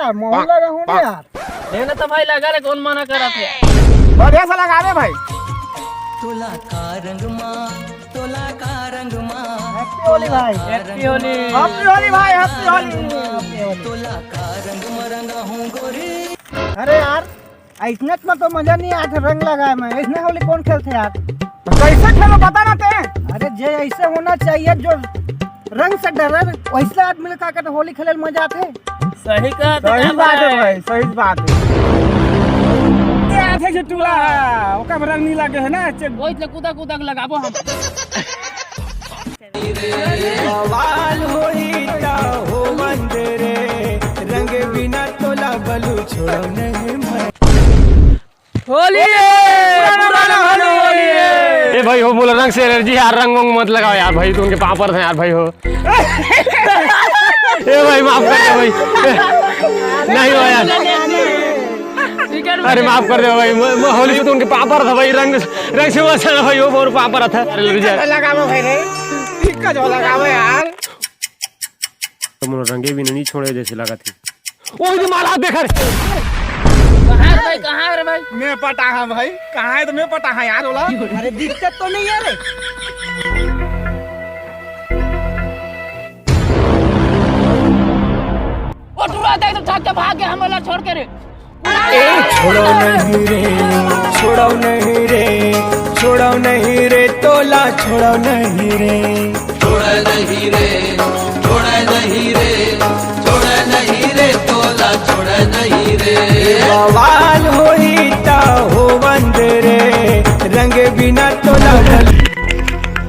यार, मोहन लगा हूँ यार। ये ना तो भाई लगा रे, कौन मना करा थे? बढ़िया सा लगा दे भाई। तोला का रंग माँ, तोला का रंग माँ, हैप्पी होली भाई। हैप्पी होली। हैप्पी होली भाई, हैप्पी होली। तोला का रंग मरंगा हूँ गोरी। अरे यार, ऐसने में तो मजा नहीं आता रंग लगाए में। ऐसने होली कौन खेलते यार? कैसे खेलो बता ना ते? अरे जे ऐसे होना चाहिए जो रंग से डरे, वैसे आदमी का कर होली खेले में मजा आते। सही कहा, सही बात है भाई, सही बात है। आथे छुटुला ओका रंग नहीं लागे है ना, वही तो कूदा कूदा के लगाबो हम। बवाल होई ता हो मंदिरे, रंग बिना तोला बलू छोड़ो नहीं मैं। होली ए भाई हो, बोला रंग से एलर्जी यार, रंग वंग मत लगाओ यार भाई, तो उनके पापड़ हैं यार भाई हो। ए भाई माफ कर दो भाई, नहीं हो यार, अरे माफ कर दो भाई, होली में तो उनके पापड़ था भाई, रंग से वैसा भाई हो, बहुत पापड़ था लगाओ भाई रे, ठीक का जो लगाओ यार। तुम रंगे भी नहीं छोड़े जैसे लगा थी। ओ ये माला देख रे, कहां है भाई, कहां है रे भाई? मैं पटा है भाई, कहां है तो मैं पटा है यार। बोला अरे दिक्कत तो नहीं है रे। ओ टूरा दे तो भाग के भाग के हम वाला छोड़ के रे। छोड़ो नहीं रे, छोड़ो नहीं रे, छोड़ो नहीं रे, तोला छोड़ो नहीं रे, छोड़ा नहीं रे, छोड़ा नहीं रे, छोड़ा नहीं रे, तोला छोड़ा नहीं रे। बवाल होई ता हो बंदरे, रंग बिना तोला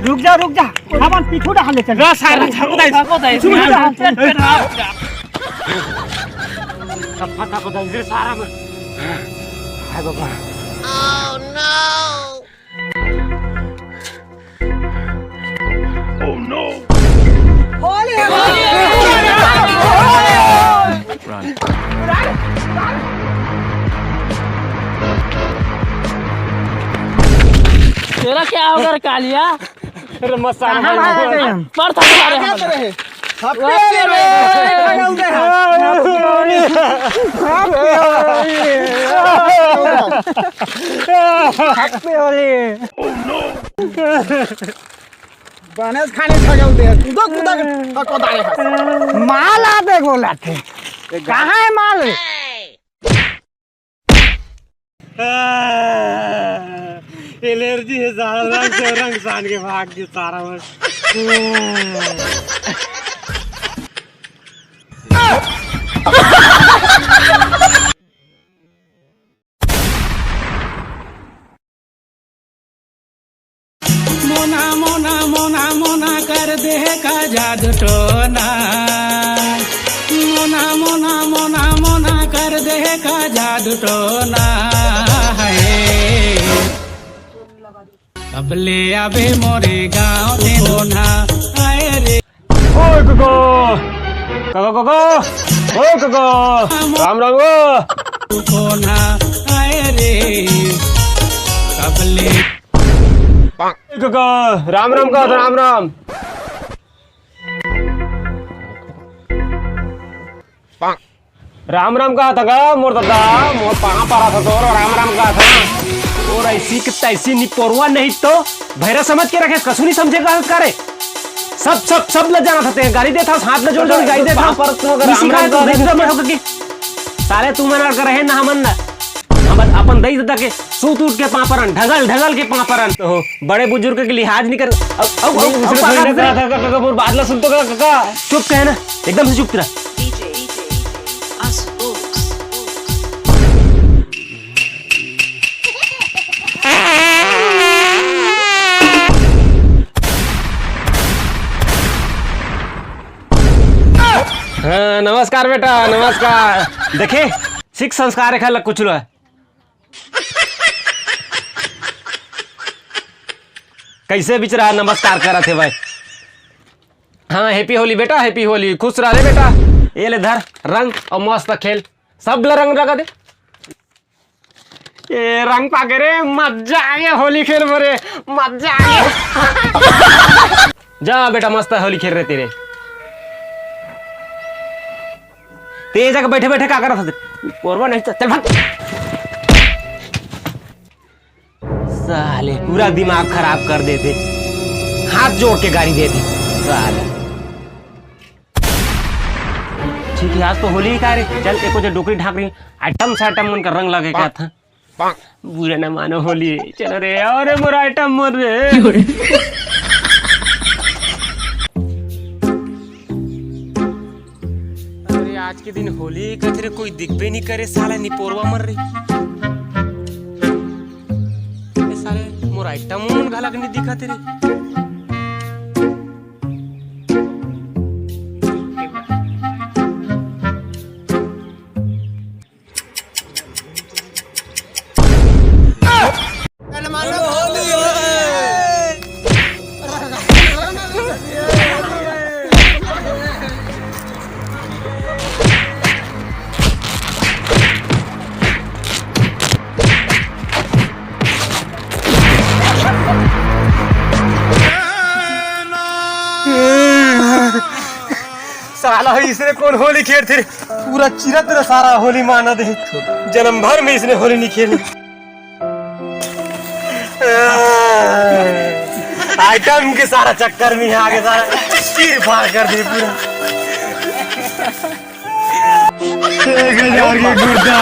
रुक जा सामान पीछू डाल ले चल। रस आ रहा फटा को दे सारा में। हाय बाबा, होली तेरा क्या होगा रे कालिया? अरे मसाला भाई पर था रहे गणेश खाने छगल दे कूदा कूदा के कोदारे माल आते गोला थे। कहां है माल? एलर्जी है सारा, रंग से रंग सान के भाग के सारा बस। मोना मोना मोना मोना कर दे का जादू टोना, मोना मोना मोना मोना कर दे का जादू टोना है। अब ले आवे मोरे गाँव ते दोना आए रे। ओ गगो गगो गगो, ओ गगो राम राम गो टोना आए रे। अब ले गगो राम राम का राम राम। राम राम कहा था गा मोर दादा, मोर पाना पारा था तो राम राम कहा था। और ऐसी कि तैसी निपोरवा नहीं तो भैरा समझ के रखे, कसू नहीं समझेगा करे। सब सब सब ल जाना था ते, गाड़ी देता हाथ में जोड़ जोड़ गाड़ी देता पर तो राम राम का नहीं होगा कि सारे तू मना कर रहे ना हमन ना, हम अपन दई दादा के सूत उठ के पापरन ढगल ढगल के पापरन तो बड़े बुजुर्ग के लिहाज नहीं कर। अब बात ला सुन तो काका चुप कहे ना, एकदम से चुप रह। हाँ, नमस्कार बेटा नमस्कार। देखे सिख संस्कार है कुछ लो है। कैसे बिच रहा नमस्कार करा थे भाई। हाँ हैप्पी होली बेटा, हैप्पी होली, खुश रह रे बेटा। ये ले धर रंग और मस्त खेल, सब रंग लगा दे। ये रंग पाके रे मजा आ गया, होली खेल मरे मजा आ गया। जा बेटा मस्त होली खेल रहे तेरे। ते जगह बैठे बैठे का करत हते पोरवा नहीं चल भाग साले पूरा दिमाग खराब कर देते हाथ जोड़ के गाड़ी देते साले ठीक है आज तो होली ही का रे चल एको जो डोकरी ढाक रही आइटम से आइटम मन का रंग लगे क्या था बुरा ना मानो होली चलो रे अरे मोरा आइटम मर रे अरे आज के दिन होली कचरे कोई दिखबे नहीं करे साला निपोरवा मर रही ए साले मोरा आइटम मन घाला के नहीं दिखा तेरे साला इसने कौन होली खेल थे पूरा चिरत रे सारा होली माना दे जन्म भर में इसने होली नहीं खेली आइटम के सारा चक्कर में आगे सारा सिर फाड़ कर दी पूरा 1000 की गुर्दा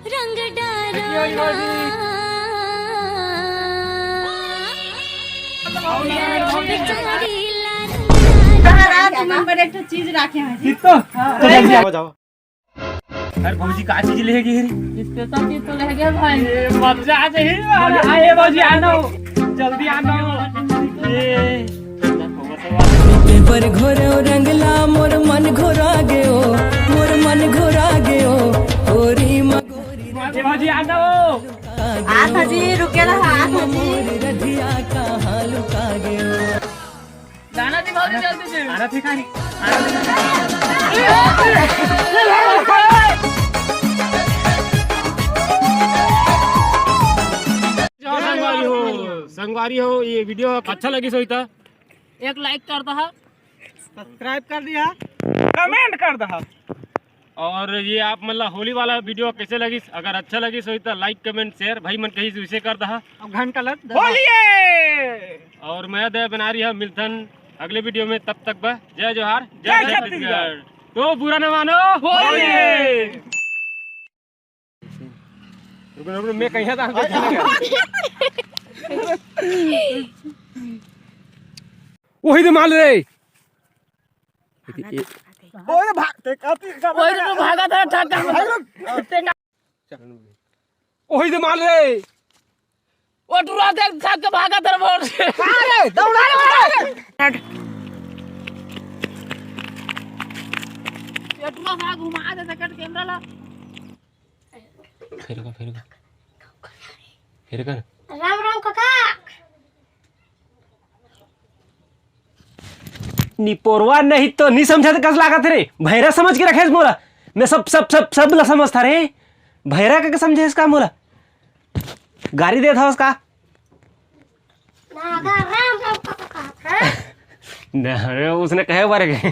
रंग डारा नंबर एक चीज रखे हैं जाओ अरे भौजी का चीज लेगी स्पेशल चीज तो ले गया भाई मजा आ जाए आए भौजी आना जल्दी आना पेपर घोरो रंगला मोर मन घोरा गयो मोर मन घोरा गयो होरी मगोरी भौजी आना आठ जी रुके रहा मोर रधिया का लुका गयो जाना थी भौजी जल्दी से आना ठीक है संगवारी हो ये वीडियो अच्छा लगी सोईता एक लाइक कर दहा सब्सक्राइब कर दिया कमेंट कर दहा और ये आप मतलब होली वाला वीडियो कैसे लगी अगर अच्छा लगी सोईता लाइक कमेंट शेयर भाई मन कहीं से कर दहा अब घंटा लग और मैं दया बना रही है मिल्थन अगले वीडियो में तब तक बस जय जोहार जय छत्तीसगढ़ तो बुरा न मानो होली रुको मैं कहीं था वही तो मान रे ओए भागते काती कोई तो भागा था ठक्का वही तो मान रे वो टुरा देख ठक के भागा था बोल अरे दौड़ा रे ये टुरा भाग घुमा दे सेकंड कैमरा ला फिर कर राम राम काका निपोरवा नहीं तो नहीं समझा तो कस लागत रे भैरा समझ के रखे मोला मैं सब ला समझता रे भैरा का समझे इसका मोला गाड़ी दे था उसका राम राम काका नहीं उसने कहे बारे के